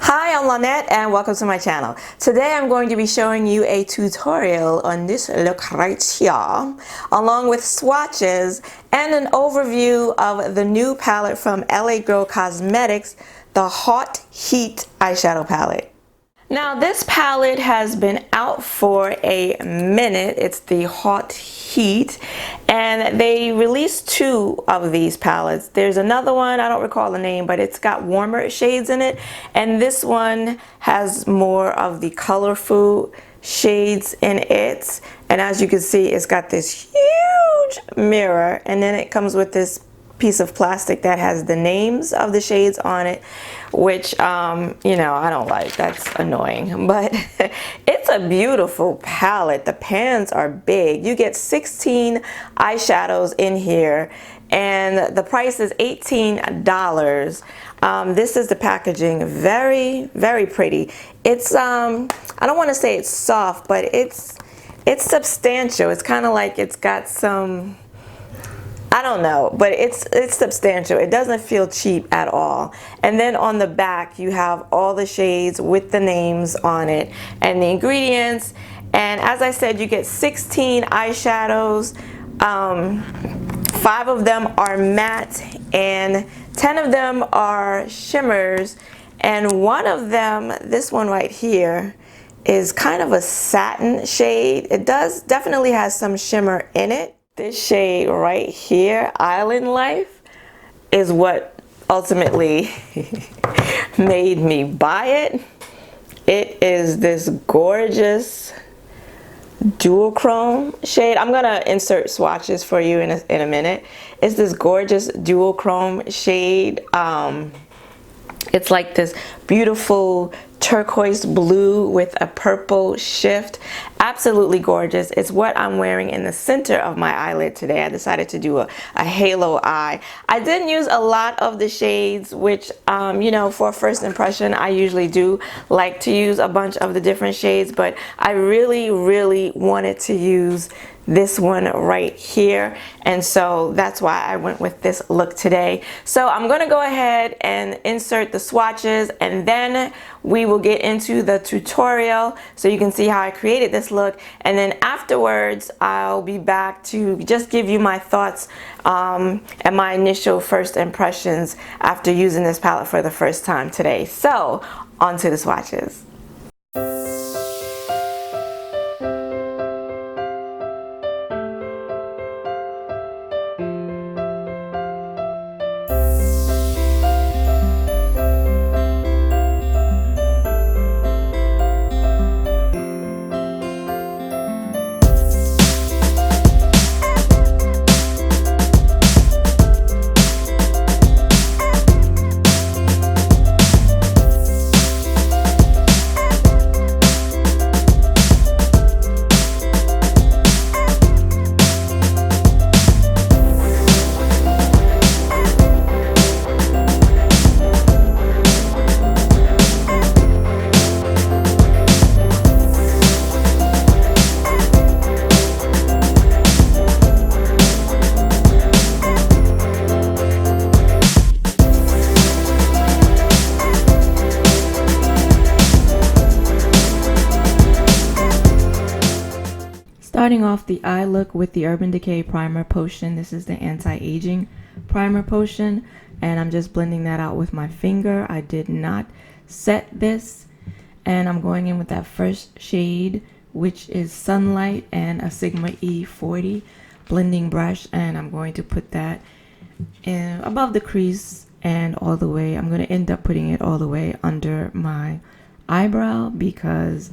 Hi, I'm Lynette and welcome to my channel. Today I'm going to be showing you a tutorial on this look right here, along with swatches and an overview of the new palette from LA Girl Cosmetics, the Haute Heat eyeshadow palette. Now this palette has been out for a minute. It's the Haute Heat, and they released two of these palettes. There's another one, I don't recall the name, but it's got warmer shades in it, and this one has more of the colorful shades in it. And as you can see, it's got this huge mirror, and then it comes with this piece of plastic that has the names of the shades on it, which you know, I don't like. That's annoying, but it's a beautiful palette. The pans are big. You get 16 eyeshadows in here, and the price is $18. This is the packaging. Very, very pretty. It's I don't want to say it's soft, but it's substantial. It's kind of like it's got some, I don't know, but it's substantial. It doesn't feel cheap at all. And then on the back you have all the shades with the names on it and the ingredients. And as I said, you get 16 eyeshadows. 5 of them are matte and 10 of them are shimmers, and one of them, this one right here, is kind of a satin shade. It definitely has some shimmer in it. This shade right here, Island Life, is what ultimately made me buy it. It is this gorgeous duochrome shade. I'm gonna insert swatches for you in a minute. It's this gorgeous duochrome shade. It's like this beautiful turquoise blue with a purple shift. Absolutely gorgeous. It's what I'm wearing in the center of my eyelid today. I decided to do a halo eye. I didn't use a lot of the shades, which you know, for a first impression I usually do like to use a bunch of the different shades, but I really wanted to use this one right here, and so that's why I went with this look today. So I'm gonna go ahead and insert the swatches, and then we will get into the tutorial so you can see how I created this look. And then afterwards I'll be back to just give you my thoughts and my initial first impressions after using this palette for the first time today. So on to the swatches. Starting off the eye look with the Urban Decay Primer Potion. This is the anti-aging primer potion, and I'm just blending that out with my finger. I did not set this, and I'm going in with that first shade, which is Sunlight, and a Sigma E40 blending brush, and I'm going to put that in above the crease and all the way. I'm going to end up putting it all the way under my eyebrow because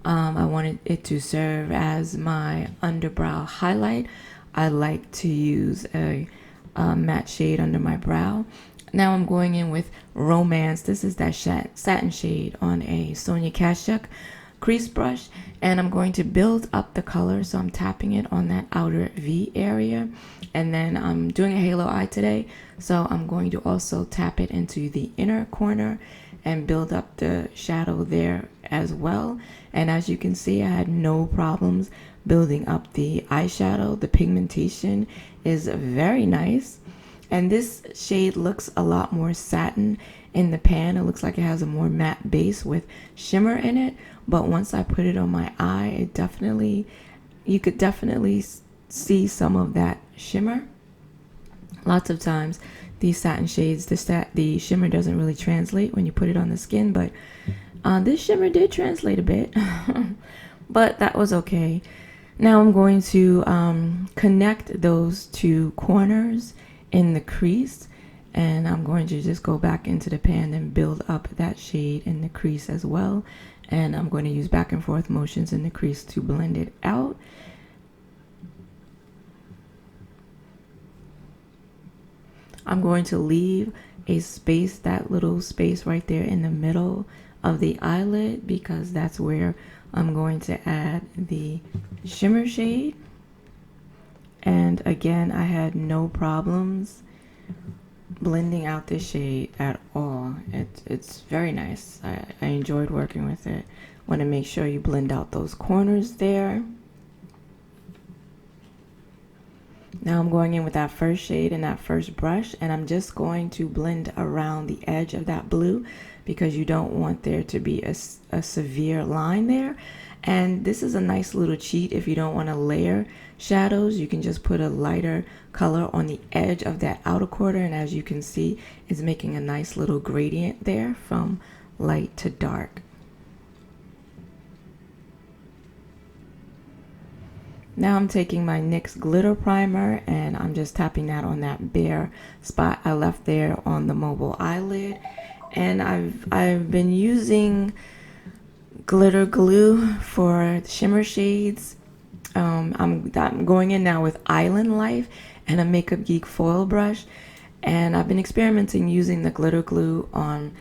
I wanted it to serve as my underbrow highlight. I like to use a matte shade under my brow. Now I'm going in with Romance. This is that satin shade on a Sonia Kashuk crease brush, and I'm going to build up the color. So I'm tapping it on that outer V area, and then I'm doing a halo eye today, so I'm going to also tap it into the inner corner and build up the shadow there as well. And as you can see, I had no problems building up the eyeshadow. The pigmentation is very nice, and this shade looks a lot more satin in the pan, it looks like it has a more matte base with shimmer in it. But once I put it on my eye, it definitely, you could definitely see some of that shimmer. Lots of times these satin shades, the shimmer doesn't really translate when you put it on the skin, but this shimmer did translate a bit. But that was okay. Now I'm going to connect those two corners in the crease, and I'm going to just go back into the pan and build up that shade in the crease as well. And I'm going to use back and forth motions in the crease to blend it out. I'm going to leave a space, that little space right there in the middle of the eyelid, because that's where I'm going to add the shimmer shade. And again, I had no problems blending out this shade at all. It's very nice. I enjoyed working with it. Want to make sure you blend out those corners there. Now I'm going in with that first shade and that first brush, and I'm just going to blend around the edge of that blue, because you don't want there to be a severe line there. And this is a nice little cheat. If you don't want to layer shadows, you can just put a lighter color on the edge of that outer quarter, and as you can see, it's making a nice little gradient there from light to dark. Now I'm taking my NYX Glitter Primer, and I'm just tapping that on that bare spot I left there on the mobile eyelid. And I've been using glitter glue for shimmer shades. I'm going in now with Island Life and a Makeup Geek foil brush, and I've been experimenting using the glitter glue on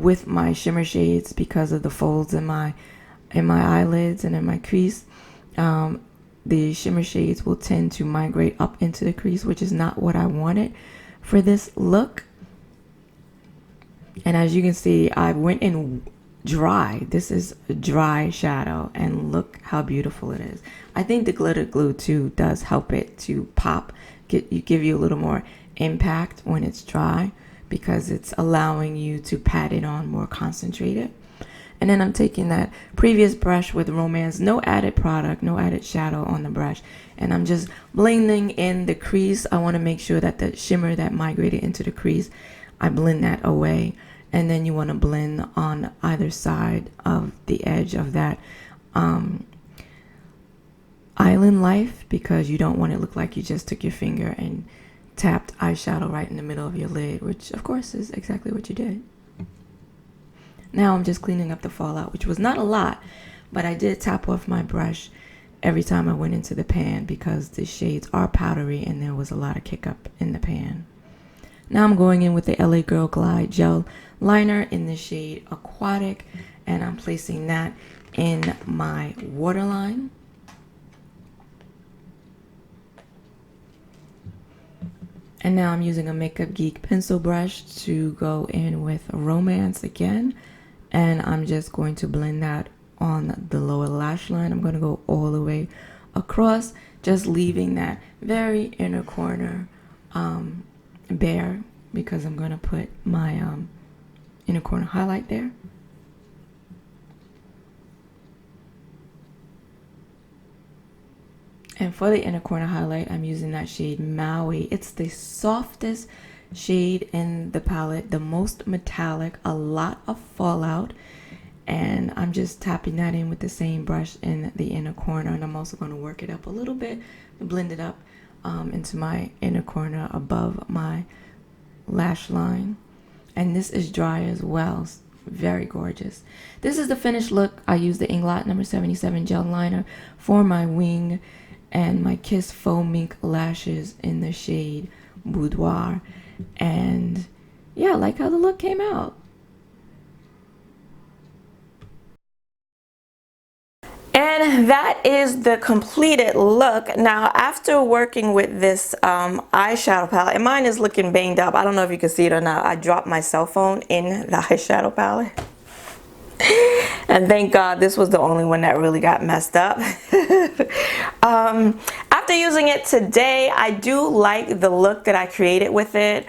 with my shimmer shades because of the folds in my eyelids and in my crease. The shimmer shades will tend to migrate up into the crease, which is not what I wanted for this look. And as you can see, I went in dry. This is a dry shadow, and look how beautiful it is. I think the glitter glue too does help it to pop, give you a little more impact when it's dry, because it's allowing you to pat it on more concentrated. And then I'm taking that previous brush with Romance, no added product, no added shadow on the brush, and I'm just blending in the crease. I want to make sure that the shimmer that migrated into the crease, I blend that away. And then you want to blend on either side of the edge of that Island Life, because you don't want it to look like you just took your finger and tapped eyeshadow right in the middle of your lid, which of course is exactly what you did. Now I'm just cleaning up the fallout, which was not a lot, but I did tap off my brush every time I went into the pan, because the shades are powdery and there was a lot of kick up in the pan. Now I'm going in with the LA Girl Glide Gel Liner in the shade Aquatic, and I'm placing that in my waterline. And now I'm using a Makeup Geek pencil brush to go in with Romance again, and I'm just going to blend that on the lower lash line. I'm going to go all the way across, just leaving that very inner corner bare, because I'm going to put my inner corner highlight there. And for the inner corner highlight, I'm using that shade Maui. It's the softest shade in the palette, the most metallic, a lot of fallout. And I'm just tapping that in with the same brush in the inner corner. And I'm also going to work it up a little bit to blend it up into my inner corner above my lash line. And this is dry as well. Very gorgeous. This is the finished look. I used the Inglot number 77 gel liner for my wing and my Kiss Faux Mink lashes in the shade Boudoir. And yeah, I like how the look came out. And that is the completed look. Now, after working with this eyeshadow palette, and mine is looking banged up. I don't know if you can see it or not. I dropped my cell phone in the eyeshadow palette. And thank God this was the only one that really got messed up. After using it today, I do like the look that I created with it.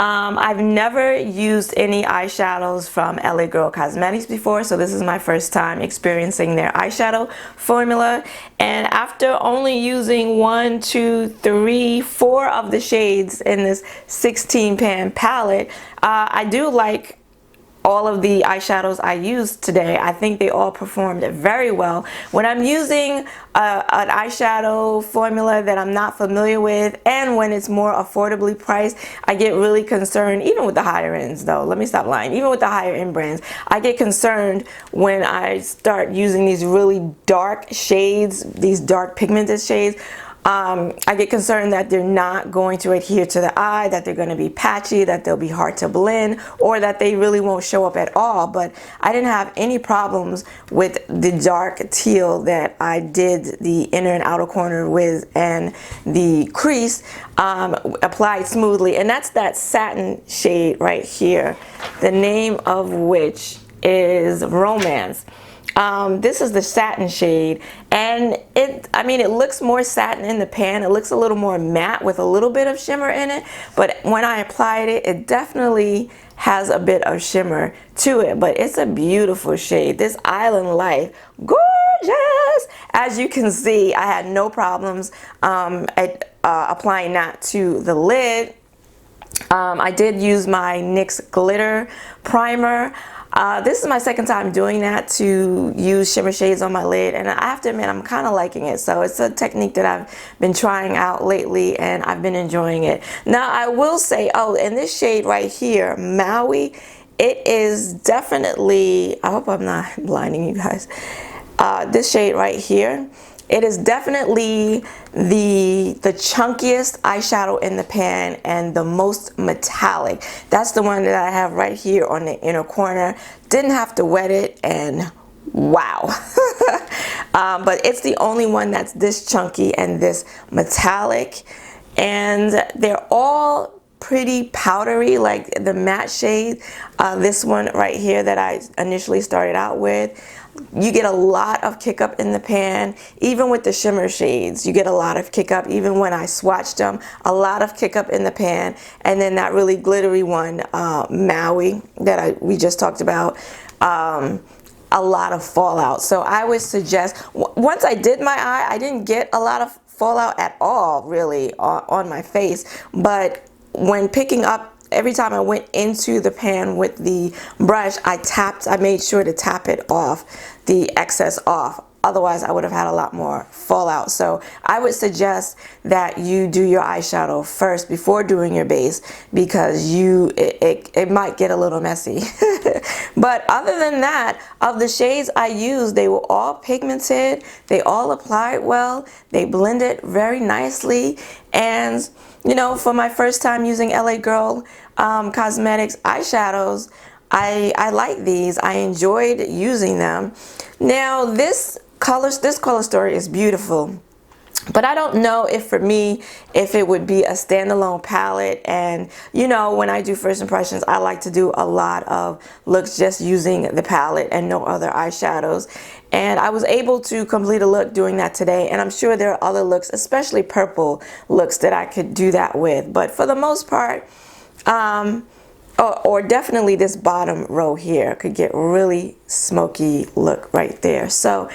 I've never used any eyeshadows from LA Girl Cosmetics before, so this is my first time experiencing their eyeshadow formula. And after only using 1, 2, 3, 4 of the shades in this 16 pan palette, I do like all of the eyeshadows I used today. I think they all performed very well. When I'm using an eyeshadow formula that I'm not familiar with, and when it's more affordably priced, I get really concerned, even with the higher ends though, let me stop lying, even with the higher end brands, I get concerned when I start using these really dark shades, these dark pigmented shades. I get concerned that they're not going to adhere to the eye, that they're going to be patchy, that they'll be hard to blend, or that they really won't show up at all. But I didn't have any problems with the dark teal that I did the inner and outer corner with, and the crease applied smoothly. And that's that satin shade right here, the name of which is Romance. This is the satin shade, and it looks more satin in the pan. It looks a little more matte with a little bit of shimmer in it, but when I applied it, it definitely has a bit of shimmer to it. But it's a beautiful shade. This Island Life, gorgeous! As you can see, I had no problems applying that to the lid. I did use my NYX Glitter Primer. This is my second time doing that, to use shimmer shades on my lid, and I have to admit I'm kind of liking it. So it's a technique that I've been trying out lately, and I've been enjoying it. Now I will say, oh, and this shade right here, Maui, it is definitely, I hope I'm not blinding you guys, this shade right here, it is definitely the chunkiest eyeshadow in the pan and the most metallic. That's the one that I have right here on the inner corner. Didn't have to wet it, and wow. But it's the only one that's this chunky and this metallic. And they're all pretty powdery, like the matte shade. This one right here that I initially started out with, you get a lot of kick up in the pan. Even with the shimmer shades, you get a lot of kick up. Even when I swatched them, a lot of kick up in the pan. And then that really glittery one, Maui, that we just talked about, a lot of fallout. So I would suggest, once I did my eye, I didn't get a lot of fallout at all really on my face, but when picking up, every time I went into the pan with the brush, I made sure to tap it off, the excess off. Otherwise, I would have had a lot more fallout. So I would suggest that you do your eyeshadow first before doing your base, because it might get a little messy. But other than that, of the shades I used, they were all pigmented. They all applied well. They blended very nicely. And you know, for my first time using LA Girl Cosmetics eyeshadows, I like these. I enjoyed using them. Now this color story is beautiful, but I don't know if for me, if it would be a standalone palette. And you know, when I do first impressions, I like to do a lot of looks just using the palette and no other eyeshadows. And I was able to complete a look doing that today, and I'm sure there are other looks, especially purple looks, that I could do that with. But for the most part, or definitely this bottom row here could get really smoky look right there. So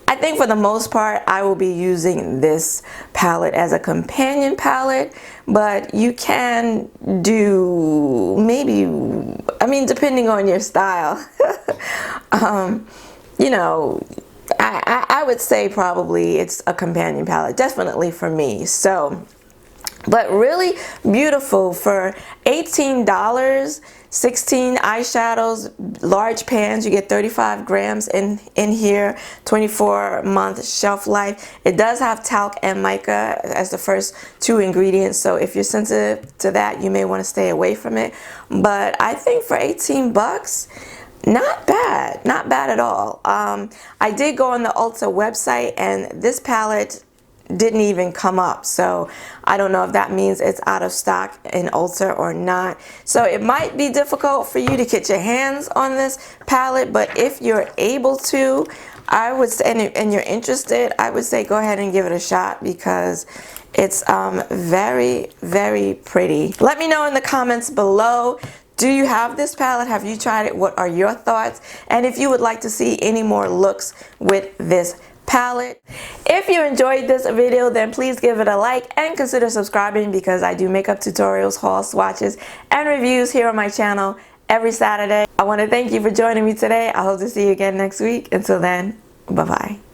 I think for the most part, I will be using this palette as a companion palette, but you can do maybe, I mean, depending on your style, you know, I would say probably it's a companion palette, definitely for me. So, but really beautiful for $18. 16 eyeshadows, large pans. You get 35 grams in here, 24-month shelf life. It does have talc and mica as the first two ingredients, so if you're sensitive to that, you may want to stay away from it. But I think for 18 bucks, not bad, not bad at all. I did go on the Ulta website, and this palette didn't even come up, so I don't know if that means it's out of stock in Ulta or not. So it might be difficult for you to get your hands on this palette, but if you're able to, I would say, and you're interested, I would say go ahead and give it a shot because it's very, very pretty. Let me know in the comments below, do you have this palette? Have you tried it? What are your thoughts? And if you would like to see any more looks with this palette. If you enjoyed this video, then please give it a like and consider subscribing because I do makeup tutorials, hauls, swatches, and reviews here on my channel every Saturday. I want to thank you for joining me today. I hope to see you again next week. Until then, bye-bye.